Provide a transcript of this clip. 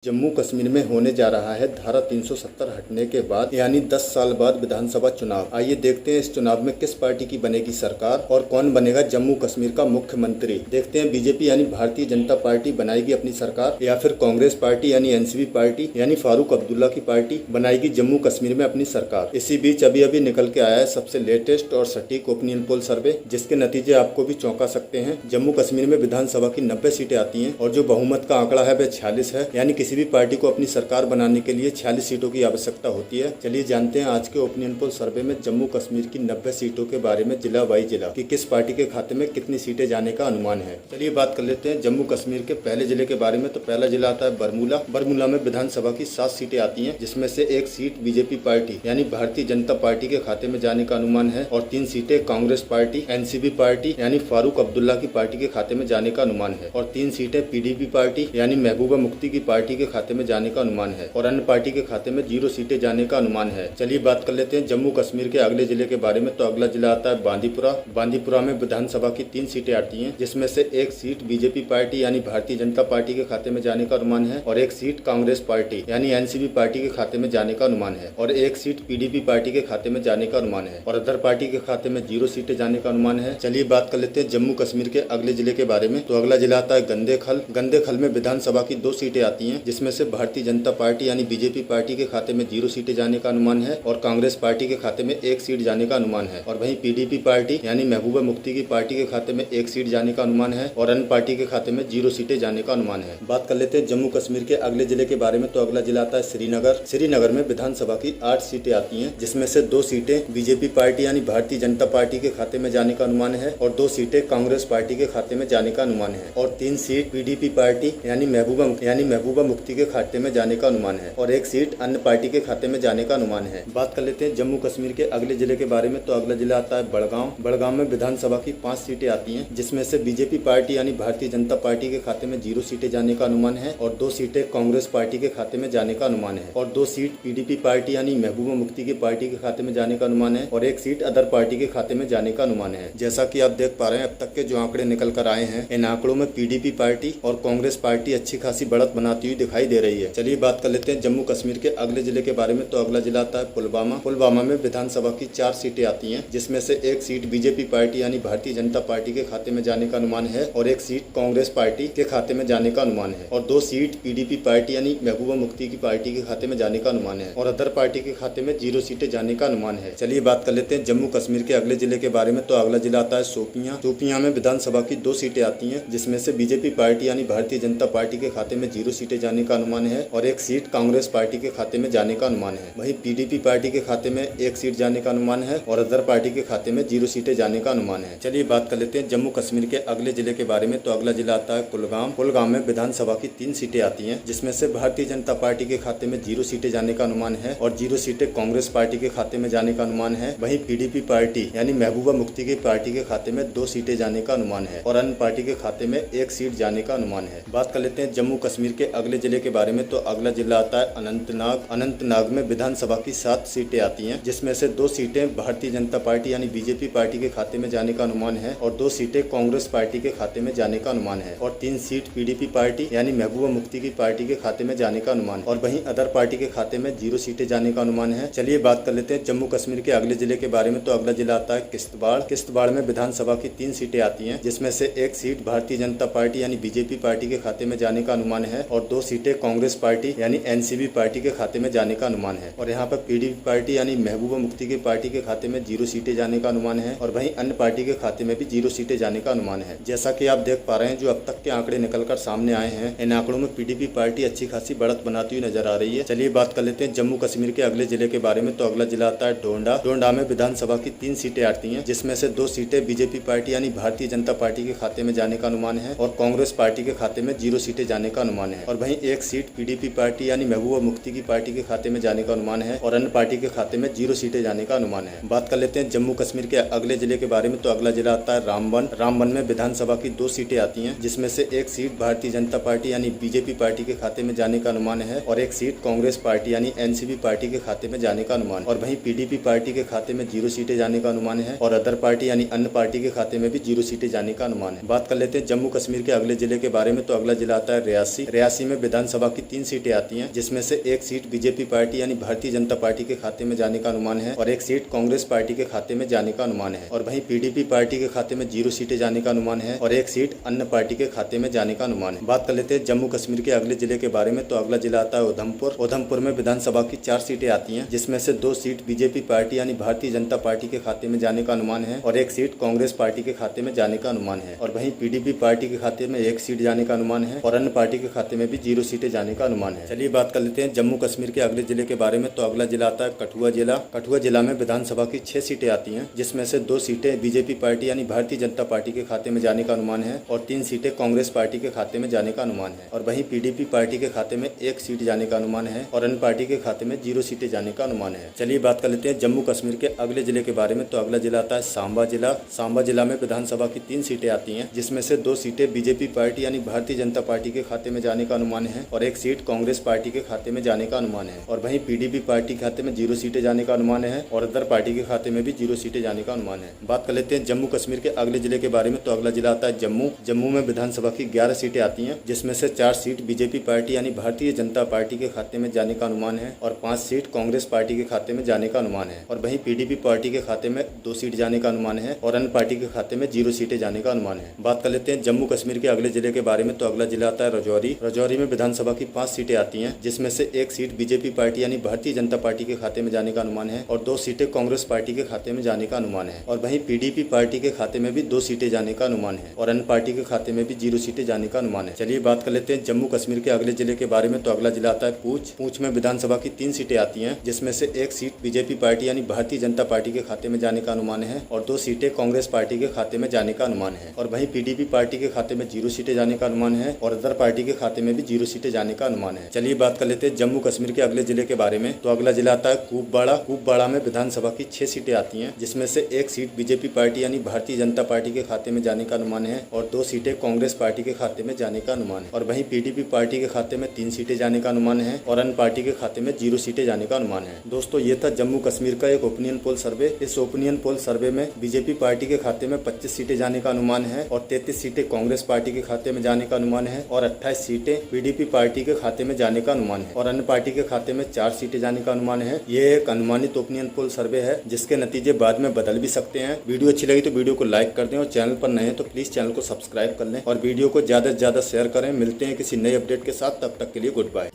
जम्मू कश्मीर में होने जा रहा है धारा 370 हटने के बाद यानी 10 साल बाद विधानसभा चुनाव। आइए देखते हैं इस चुनाव में किस पार्टी की बनेगी सरकार और कौन बनेगा जम्मू कश्मीर का मुख्यमंत्री। देखते हैं बीजेपी यानी भारतीय जनता पार्टी बनाएगी अपनी सरकार या फिर कांग्रेस पार्टी यानी एनसीपी पार्टी यानी फारूक अब्दुल्ला की पार्टी बनाएगी जम्मू कश्मीर में अपनी सरकार। इसी बीच अभी अभी निकल के आया है सबसे लेटेस्ट और सटीक ओपिनियन पोल सर्वे, जिसके नतीजे आपको भी चौंका सकते हैं। जम्मू कश्मीर में विधानसभा की 90 सीटें आती हैं और जो बहुमत का आंकड़ा है वह 46 है, यानी किसी भी पार्टी को अपनी सरकार बनाने के लिए 46 सीटों की आवश्यकता होती है। चलिए जानते हैं आज के ओपिनियन पोल सर्वे में जम्मू कश्मीर की 90 सीटों के बारे में जिला वाई जिला कि किस पार्टी के खाते में कितनी सीटें जाने का अनुमान है। चलिए बात कर लेते हैं जम्मू कश्मीर के पहले जिले के बारे में। तो पहला जिला आता है बरमूला। बरमूला में विधानसभा की 7 सीटें आती हैं, जिसमें से एक सीट बीजेपी पार्टी यानी भारतीय जनता पार्टी के खाते में जाने का अनुमान है और 3 सीटें कांग्रेस पार्टी एनसीपी पार्टी यानी फारूक अब्दुल्ला की पार्टी के खाते में जाने का अनुमान है और 3 सीटें पीडीपी पार्टी यानी महबूबा मुफ्ती की पार्टी के खाते में जाने का अनुमान है और अन्य पार्टी के खाते में 0 सीटें जाने का अनुमान है। चलिए बात कर लेते हैं जम्मू कश्मीर के अगले जिले के बारे में। तो अगला जिला आता है बांदीपुरा। बांदीपुरा में विधानसभा की 3 सीटें आती हैं, जिसमें से एक सीट बीजेपी पार्टी यानी भारतीय जनता पार्टी के खाते में जाने का अनुमान है और एक सीट कांग्रेस पार्टी यानी एनसीपी पार्टी के खाते में जाने का अनुमान है और एक सीट पीडीपी पार्टी के खाते में जाने का अनुमान है और अदर पार्टी के खाते में 0 सीटें जाने का अनुमान है। चलिए बात कर लेते हैं जम्मू कश्मीर के अगले जिले के बारे में। तो अगला जिला आता है गंदेखल। गंदेखल में विधानसभा की 2 सीटें आती हैं, जिसमें से भारतीय जनता पार्टी यानी बीजेपी पार्टी के खाते में 0 सीटें जाने का अनुमान है और कांग्रेस पार्टी के खाते में 1 सीट जाने का अनुमान है और वहीं पीडीपी पार्टी यानी महबूबा मुफ्ती की पार्टी के खाते में 1 सीट जाने का अनुमान है और अन्य पार्टी के खाते में 0 सीटें जाने का अनुमान है। बात कर लेते हैं जम्मू कश्मीर के अगले जिले के बारे में। तो अगला जिला आता है श्रीनगर। श्रीनगर में विधानसभा की 8 सीटें आती हैं, जिसमें से 2 सीटें बीजेपी पार्टी यानी भारतीय जनता पार्टी के खाते में जाने का अनुमान है और 2 सीटें कांग्रेस पार्टी के खाते में जाने का अनुमान है और 3 सीट पीडीपी पार्टी यानी महबूबा मुफ्ती के खाते में जाने का अनुमान है और 1 सीट अन्य पार्टी के खाते में जाने का अनुमान है। बात कर लेते हैं जम्मू कश्मीर के अगले जिले के बारे में। तो अगला जिला आता है बड़गांव। बड़गांव में विधानसभा की 5 सीटें आती हैं, जिसमें से बीजेपी पार्टी यानी भारतीय जनता पार्टी के खाते में 0 सीटें जाने का अनुमान है और 2 सीटें कांग्रेस पार्टी के खाते में जाने का अनुमान है और 2 सीट पीडीपी पार्टी यानी महबूबा मुफ्ती की पार्टी के खाते में जाने का अनुमान है और 1 सीट अदर पार्टी के खाते में जाने का अनुमान है। जैसा कि आप देख पा रहे हैं अब तक के जो आंकड़े निकल कर आए हैं, इन आंकड़ों में पीडीपी पार्टी और कांग्रेस पार्टी अच्छी खासी बढ़त बनाती हुई दिखाई दे रही है। चलिए बात कर लेते हैं जम्मू कश्मीर के अगले जिले के बारे में। तो अगला जिला आता है पुलवामा। पुलवामा में विधानसभा की 4 सीटें आती हैं, जिसमें से एक सीट बीजेपी पार्टी यानी भारतीय जनता पार्टी के खाते में जाने का अनुमान है और 1 सीट कांग्रेस पार्टी के खाते में जाने का अनुमान है और 2 सीट पीडीपी पार्टी यानी महबूबा मुफ्ती की पार्टी के खाते में जाने का अनुमान है और अदर पार्टी के खाते में 0 सीटें जाने का अनुमान है। चलिए बात कर लेते हैं जम्मू कश्मीर के अगले जिले के बारे में। तो अगला जिला आता है शोपियां। शोपियां में विधानसभा की 2 सीटें आती हैं, जिसमें से बीजेपी पार्टी यानी भारतीय जनता पार्टी के खाते में 0 सीटें जाने का अनुमान है और 1 सीट कांग्रेस पार्टी के खाते में जाने का अनुमान है। वहीं पीडीपी पार्टी के खाते में 1 सीट जाने का अनुमान है और अदर पार्टी के खाते में 0 सीटें जाने का अनुमान है। चलिए बात कर लेते हैं जम्मू कश्मीर के अगले जिले के बारे में। तो अगला जिला आता है कुलगाम। कुलगाम में विधानसभा की 3 सीटें आती हैं, जिसमें से भारतीय जनता पार्टी के खाते में 0 सीटें जाने का अनुमान है और 0 सीटें कांग्रेस पार्टी के खाते में जाने का अनुमान है। वहीं पीडीपी पार्टी यानी महबूबा मुफ्ती की पार्टी के खाते में 2 सीटें जाने का अनुमान है और अन्य पार्टी के खाते में 1 सीट जाने का अनुमान है। बात कर लेते हैं जम्मू कश्मीर के अगले जिले के बारे में। तो अगला जिला आता है अनंतनाग। अनंतनाग में विधानसभा की 7 सीटें आती हैं, जिसमें से 2 सीटें भारतीय जनता पार्टी यानी बीजेपी पार्टी के खाते में जाने का अनुमान है और 2 सीटें कांग्रेस पार्टी के खाते में जाने का अनुमान है और 3 सीट पीडीपी पार्टी यानी महबूबा मुफ्ती की पार्टी के खाते में जाने का अनुमान और वहीं अदर पार्टी के खाते में 0 सीटें जाने का अनुमान है। चलिए बात कर लेते हैं जम्मू कश्मीर के अगले जिले के बारे में। तो अगला जिला आता है किश्तवाड़। किश्तवाड़ में विधानसभा की 3 सीटें आती हैं, जिसमें से एक सीट भारतीय जनता पार्टी यानी बीजेपी पार्टी के खाते में जाने का अनुमान है और 2 सीटें कांग्रेस पार्टी यानी एनसीपी पार्टी के खाते में जाने का अनुमान है और यहाँ पर पीडीपी पार्टी यानी महबूबा मुफ्ती की पार्टी के खाते में 0 सीटें जाने का अनुमान है और वहीं अन्य पार्टी के खाते में भी 0 सीटें जाने का अनुमान है। जैसा कि आप देख पा रहे हैं जो अब तक के आंकड़े निकलकर सामने आए हैं, इन आंकड़ों में पीडीपी पार्टी अच्छी खासी बढ़त बनाती हुई नजर आ रही है। चलिए बात कर लेते हैं जम्मू कश्मीर के अगले जिले के बारे में। तो अगला जिला आता है डोंडा। डोंडा में विधानसभा की 3 सीटें आती हैं, जिसमें से 2 सीटें बीजेपी पार्टी यानी भारतीय जनता पार्टी के खाते में जाने का अनुमान है और कांग्रेस पार्टी के खाते में 0 सीटें जाने का अनुमान है और वहीं 1 सीट पीडीपी पार्टी यानी महबूबा मुफ्ती की पार्टी के खाते में जाने का अनुमान है और अन्य पार्टी के खाते में 0 सीटें जाने का अनुमान है। बात कर लेते हैं जम्मू कश्मीर के अगले जिले के बारे में। तो अगला जिला आता है रामबन। रामबन में विधानसभा की 2 सीटें आती हैं, जिसमें से 1 सीट भारतीय जनता पार्टी यानी बीजेपी पार्टी के खाते में जाने का अनुमान है और 1 सीट कांग्रेस पार्टी यानी एनसीपी पार्टी के खाते में जाने का अनुमान और वहीं पीडीपी पार्टी के खाते में 0 सीटें जाने का अनुमान है और अदर पार्टी यानी अन्य पार्टी के खाते में भी 0 सीटें जाने का अनुमान है। बात कर लेते हैं जम्मू कश्मीर के अगले जिले के बारे में। तो अगला जिला आता है रियासी। रियासी में विधानसभा की 3 सीटें आती हैं, जिसमें से एक सीट बीजेपी पार्टी यानी भारतीय जनता पार्टी के खाते में जाने का अनुमान है और एक सीट कांग्रेस पार्टी के खाते में जाने का अनुमान है। और वहीं पीडीपी पार्टी के खाते में 0 सीटें जाने का अनुमान है और एक सीट अन्य पार्टी के खाते में जाने का अनुमान है। बात कर लेते हैं जम्मू कश्मीर के अगले जिले के बारे में, तो अगला जिला आता है उधमपुर। उधमपुर में विधानसभा की 4 सीटें आती हैं, जिसमें से 2 सीट बीजेपी पार्टी यानी भारतीय जनता पार्टी के खाते में जाने का अनुमान है और एक सीट कांग्रेस पार्टी के खाते में जाने का अनुमान है। और वहीं पीडीपी पार्टी के खाते में 1 सीट जाने का अनुमान है और अन्य पार्टी के खाते में भी 0 सीटें जाने का अनुमान है। चलिए बात कर लेते हैं जम्मू कश्मीर के अगले जिले के बारे में, तो अगला जिला आता है कठुआ जिला। कठुआ जिला में विधानसभा की 6 सीटें आती हैं, जिसमें से 2 सीटें बीजेपी पार्टी यानी भारतीय जनता पार्टी के खाते में जाने का अनुमान है और 3 सीटें कांग्रेस पार्टी के खाते में जाने का अनुमान है। और वहीं पीडीपी पार्टी के खाते में 1 सीट जाने का अनुमान है और अन्य पार्टी के खाते में 0 सीटें जाने का अनुमान है। चलिए बात कर लेते हैं जम्मू कश्मीर के अगले जिले के बारे में, तो अगला जिला आता है सांबा जिला। सांबा जिला में विधानसभा की 3 सीटें आती हैं, जिसमें से 2 सीटें बीजेपी पार्टी यानी भारतीय जनता पार्टी के खाते में जाने का अनुमान है और एक सीट कांग्रेस पार्टी के खाते में जाने का अनुमान है। और वहीं पीडीपी पार्टी के खाते में 0 सीटें जाने का अनुमान है और अदर पार्टी के खाते में भी 0 सीटें जाने का अनुमान है। बात कर लेते हैं जम्मू कश्मीर के अगले जिले के बारे में, तो अगला जिला आता है जम्मू। जम्मू में विधानसभा की 11 सीटें आती हैं, जिसमें से 4 सीट बीजेपी पार्टी यानी भारतीय जनता पार्टी के खाते में जाने का अनुमान है और 5 सीट कांग्रेस पार्टी के खाते में जाने का अनुमान है। और वहीं पीडीपी पार्टी के खाते में 2 सीट जाने का अनुमान है और अन्य पार्टी के खाते में 0 सीटें जाने का अनुमान है। बात कर लेते हैं जम्मू कश्मीर के अगले जिले के बारे में, तो अगला जिला आता है राजौरी। राजौरी में विधानसभा की 5 सीटें आती हैं, जिसमें से 1 सीट बीजेपी पार्टी यानी भारतीय जनता पार्टी के खाते में जाने का अनुमान है और 2 सीटें कांग्रेस पार्टी के खाते में जाने का अनुमान है। और वहीं पीडीपी पार्टी के खाते में भी 2 सीटें जाने का अनुमान है और अन्य पार्टी के खाते में भी 0 सीटें जाने का अनुमान है। चलिए बात कर लेते हैं जम्मू कश्मीर के अगले जिले के बारे में, तो अगला जिला आता है पूंछ। पूंछ में विधानसभा की 3 सीटें आती हैं, जिसमें से 1 सीट बीजेपी पार्टी यानी भारतीय जनता पार्टी के खाते में जाने का अनुमान है और 2 सीटें कांग्रेस पार्टी के खाते में जाने का अनुमान है। और वहीं पीडीपी पार्टी के खाते में 0 सीटें जाने का अनुमान है और अदर पार्टी के खाते में भी 0 सीटें जाने का अनुमान है। चलिए बात कर लेते हैं जम्मू कश्मीर के अगले जिले के बारे में, तो अगला जिला आता है कुपवाड़ा। कुपवाड़ा में विधानसभा की 6 सीटें आती हैं, जिसमें से 1 सीट बीजेपी पार्टी यानी भारतीय जनता पार्टी के खाते में जाने का अनुमान है और 2 सीटें कांग्रेस पार्टी के खाते में जाने का अनुमान है। और वहीं पीडीपी पार्टी के खाते में 3 सीटें जाने का अनुमान है और अन्य पार्टी के खाते में 0 सीटें जाने का अनुमान है। दोस्तों, ये था जम्मू कश्मीर का एक ओपिनियन पोल सर्वे। इस ओपिनियन पोल सर्वे में बीजेपी पार्टी के खाते में 25 सीटें जाने का अनुमान है और 33 सीटें कांग्रेस पार्टी के खाते में जाने का अनुमान है और 28 सीटें पीडीपी पार्टी के खाते में जाने का अनुमान है और अन्य पार्टी के खाते में 4 सीटें जाने का अनुमान है। ये एक अनुमानित ओपिनियन पोल सर्वे है, जिसके नतीजे बाद में बदल भी सकते हैं। वीडियो अच्छी लगी तो वीडियो को लाइक कर दें और चैनल पर नए हैं तो प्लीज चैनल को सब्सक्राइब कर लें और वीडियो को ज्यादा से ज्यादा शेयर करें। मिलते हैं किसी नए अपडेट के साथ, तब तक के लिए गुड बाय।